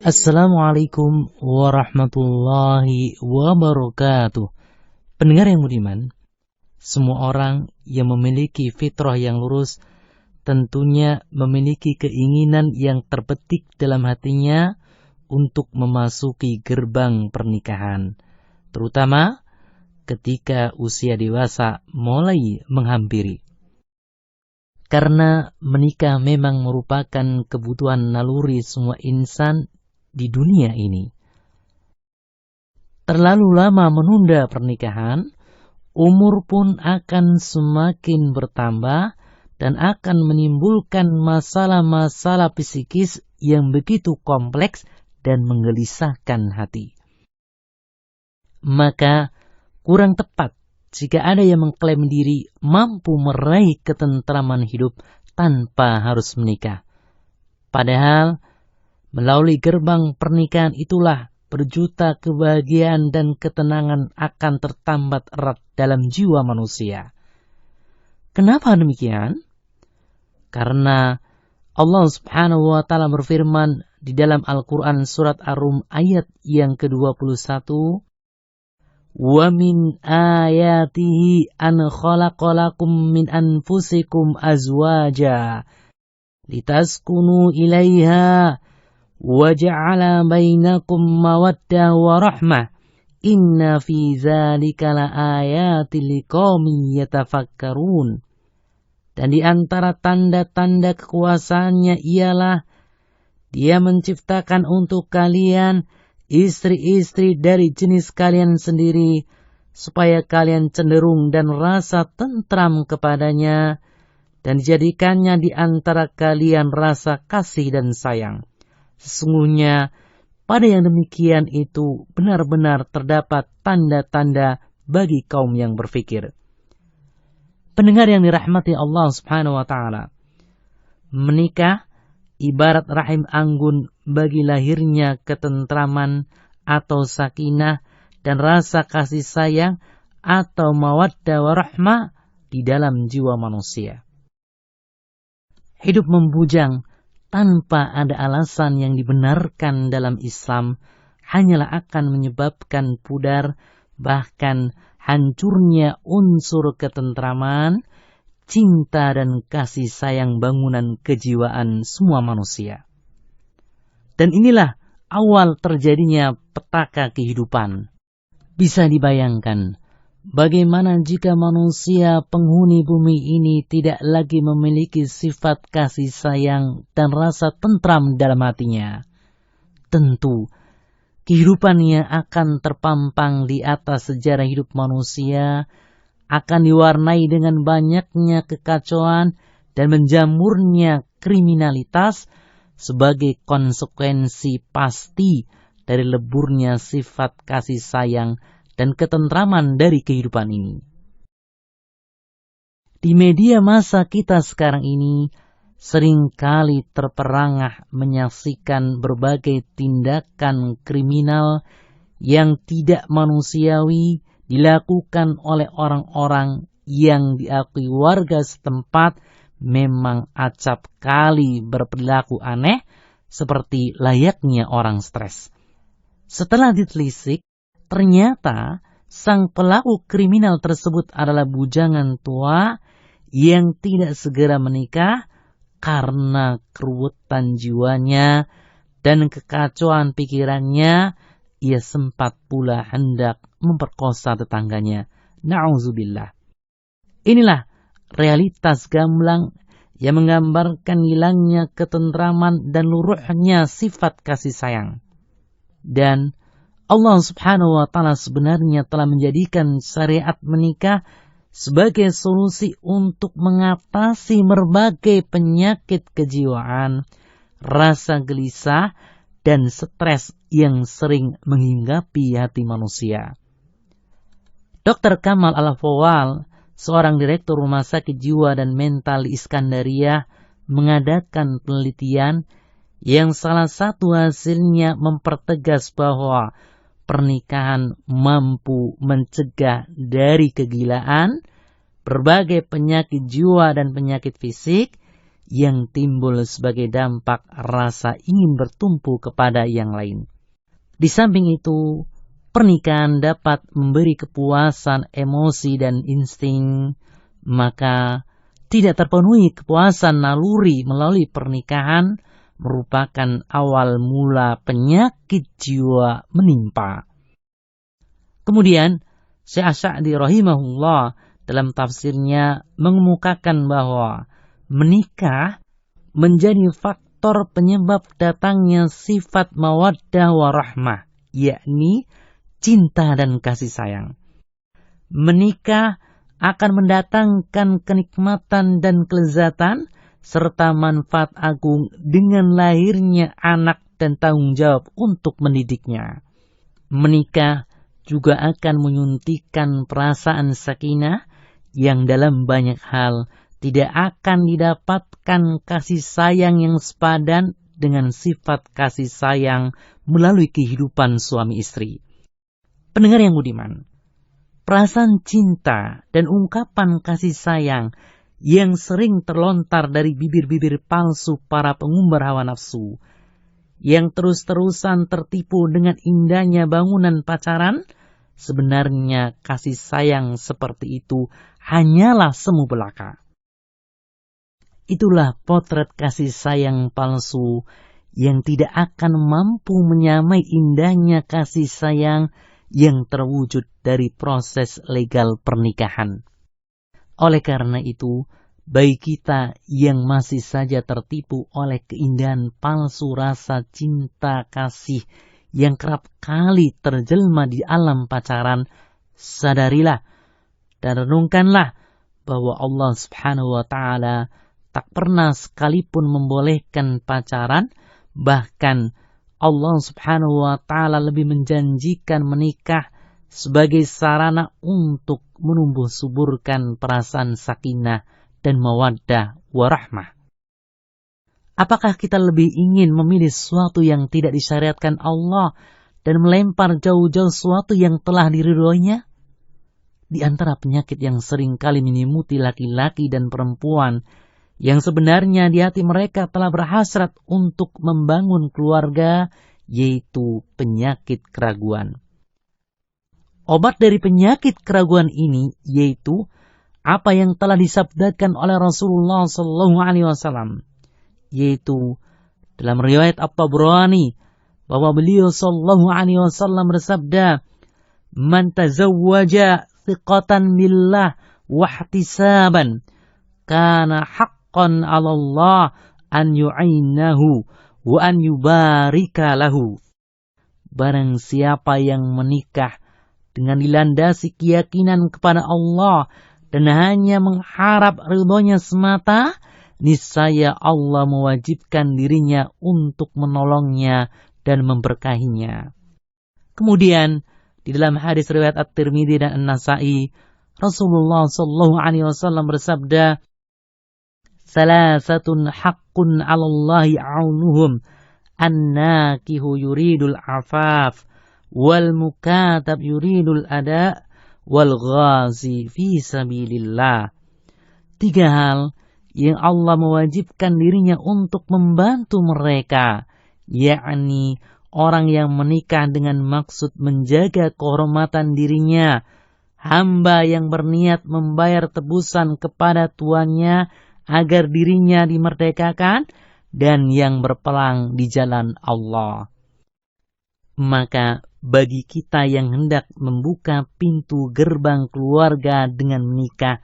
Assalamualaikum warahmatullahi wabarakatuh. Pendengar yang budiman, semua orang yang memiliki fitrah yang lurus tentunya memiliki keinginan yang terbetik dalam hatinya untuk memasuki gerbang pernikahan, terutama ketika usia dewasa mulai menghampiri. Karena menikah memang merupakan kebutuhan naluri semua insan di dunia ini. Terlalu lama menunda pernikahan, umur pun akan semakin bertambah dan akan menimbulkan masalah-masalah psikis yang begitu kompleks dan menggelisahkan hati. Maka kurang tepat jika ada yang mengklaim diri mampu meraih ketentraman hidup tanpa harus menikah. Padahal melalui gerbang pernikahan itulah berjuta kebahagiaan dan ketenangan akan tertambat erat dalam jiwa manusia. Kenapa demikian? Karena Allah Subhanahu wa taala berfirman di dalam Al-Qur'an surat Ar-Rum ayat yang ke-21, "Wa min ayatihi an khalaqalakum min anfusikum azwaja litaskunu ilaiha wa ja'ala bainakum mawaddah wa rahmah inna fi dzalika laayatil liqaumin yatafakkarun." Dan di antara tanda-tanda kekuasaannya ialah Dia menciptakan untuk kalian istri-istri dari jenis kalian sendiri supaya kalian cenderung dan rasa tentram kepadanya dan dijadikannya di antara kalian rasa kasih dan sayang. Sesungguhnya pada yang demikian itu benar-benar terdapat tanda-tanda bagi kaum yang berfikir. Pendengar yang dirahmati Allah Subhanahu wa taala, menikah ibarat rahim anggun bagi lahirnya ketentraman atau sakinah dan rasa kasih sayang atau mawaddah warahmah di dalam jiwa manusia. Hidup membujang tanpa ada alasan yang dibenarkan dalam Islam hanyalah akan menyebabkan pudar, bahkan hancurnya unsur ketentraman, cinta dan kasih sayang bangunan kejiwaan semua manusia. Dan inilah awal terjadinya petaka kehidupan. Bisa dibayangkan bagaimana jika manusia penghuni bumi ini tidak lagi memiliki sifat kasih sayang dan rasa tentram dalam hatinya. Tentu kehidupannya akan terpampang di atas sejarah hidup manusia, akan diwarnai dengan banyaknya kekacauan dan menjamurnya kriminalitas sebagai konsekuensi pasti dari leburnya sifat kasih sayang dan ketentraman dari kehidupan ini. Di media massa kita sekarang ini seringkali terperangah menyaksikan berbagai tindakan kriminal yang tidak manusiawi dilakukan oleh orang-orang yang diakui warga setempat memang acap kali berperilaku aneh seperti layaknya orang stres. Setelah ditelisik, ternyata sang pelaku kriminal tersebut adalah bujangan tua yang tidak segera menikah karena keruwetan jiwanya dan kekacauan pikirannya. Ia sempat pula hendak memperkosa tetangganya. Na'udzubillah. Inilah realitas gamblang yang menggambarkan hilangnya ketentraman dan luruhnya sifat kasih sayang. Dan Allah Subhanahu wa taala sebenarnya telah menjadikan syariat menikah sebagai solusi untuk mengatasi berbagai penyakit kejiwaan, rasa gelisah, dan stres yang sering menghinggapi hati manusia. Dr. Kamal Al-Fawwal, seorang direktur rumah sakit jiwa dan mental di Iskandaria, mengadakan penelitian yang salah satu hasilnya mempertegas bahwa pernikahan mampu mencegah dari kegilaan, berbagai penyakit jiwa dan penyakit fisik yang timbul sebagai dampak rasa ingin bertumpu kepada yang lain. Di samping itu, pernikahan dapat memberi kepuasan emosi dan insting, maka tidak terpenuhi kepuasan naluri melalui pernikahan merupakan awal mula penyakit jiwa menimpa. Kemudian, Syekh As-Sa'di rahimahullah dalam tafsirnya mengemukakan bahwa menikah menjadi faktor penyebab datangnya sifat mawaddah warahmah, yakni cinta dan kasih sayang. Menikah akan mendatangkan kenikmatan dan kelezatan serta manfaat agung dengan lahirnya anak dan tanggung jawab untuk mendidiknya. Menikah juga akan menyuntikkan perasaan sakinah yang dalam banyak hal tidak akan didapatkan kasih sayang yang sepadan dengan sifat kasih sayang melalui kehidupan suami istri. Pendengar yang budiman, perasaan cinta dan ungkapan kasih sayang yang sering terlontar dari bibir-bibir palsu para pengumbar hawa nafsu, yang terus-terusan tertipu dengan indahnya bangunan pacaran, sebenarnya kasih sayang seperti itu hanyalah semu belaka. Itulah potret kasih sayang palsu yang tidak akan mampu menyamai indahnya kasih sayang yang terwujud dari proses legal pernikahan. Oleh karena itu, bagi kita yang masih saja tertipu oleh keindahan palsu rasa cinta kasih yang kerap kali terjelma di alam pacaran, sadarilah dan renungkanlah bahwa Allah Subhanahu wa Ta'ala tak pernah sekalipun membolehkan pacaran, bahkan Allah Subhanahu wa Ta'ala lebih menjanjikan menikah sebagai sarana untuk menumbuh suburkan perasaan sakinah dan mawaddah warahmah. Apakah kita lebih ingin memilih sesuatu yang tidak disyariatkan Allah dan melempar jauh-jauh sesuatu yang telah diridhoinya? Di antara penyakit yang sering kali menyemuti laki-laki dan perempuan yang sebenarnya di hati mereka telah berhasrat untuk membangun keluarga, yaitu penyakit keraguan. Obat dari penyakit keraguan ini yaitu apa yang telah disabdakan oleh Rasulullah SAW, yaitu dalam riwayat At-Tabrani bahwa beliau SAW bersabda, "Man tazawwaja thiqatan billah wahtisaban kana haqqan 'ala Allah an yu'inahu wa an yubarika lahu." Barang siapa yang menikah dengan dilandasi keyakinan kepada Allah dan hanya mengharap ridhonya semata, niscaya Allah mewajibkan dirinya untuk menolongnya dan memberkahinya. Kemudian di dalam hadis riwayat At-Tirmidzi dan An-Nasa'i, Rasulullah SAW bersabda, "Salasatun haqqun 'alallahi 'aunuhum, an-nakihu yuridul 'afaf, wal mukatab yuridul ada, wal ghazi fi sabilillah." 3 hal yang Allah mewajibkan dirinya untuk membantu mereka, yakni orang yang menikah dengan maksud menjaga kehormatan dirinya, hamba yang berniat membayar tebusan kepada tuannya agar dirinya dimerdekakan, dan yang berperang di jalan Allah. Maka bagi kita yang hendak membuka pintu gerbang keluarga dengan menikah,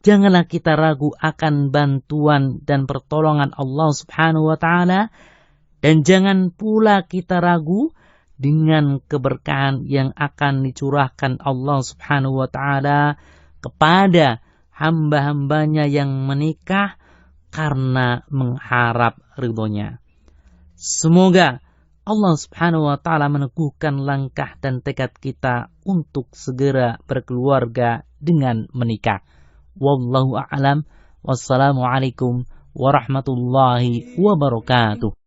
janganlah kita ragu akan bantuan dan pertolongan Allah Subhanahu wa Ta'ala, dan jangan pula kita ragu dengan keberkahan yang akan dicurahkan Allah Subhanahu wa Ta'ala kepada hamba-hambanya yang menikah karena mengharap ridhonya. Semoga Allah Subhanahu wa Ta'ala meneguhkan langkah dan tekad kita untuk segera berkeluarga dengan menikah. Wallahu a'lam. Wassalamualaikum warahmatullahi wabarakatuh.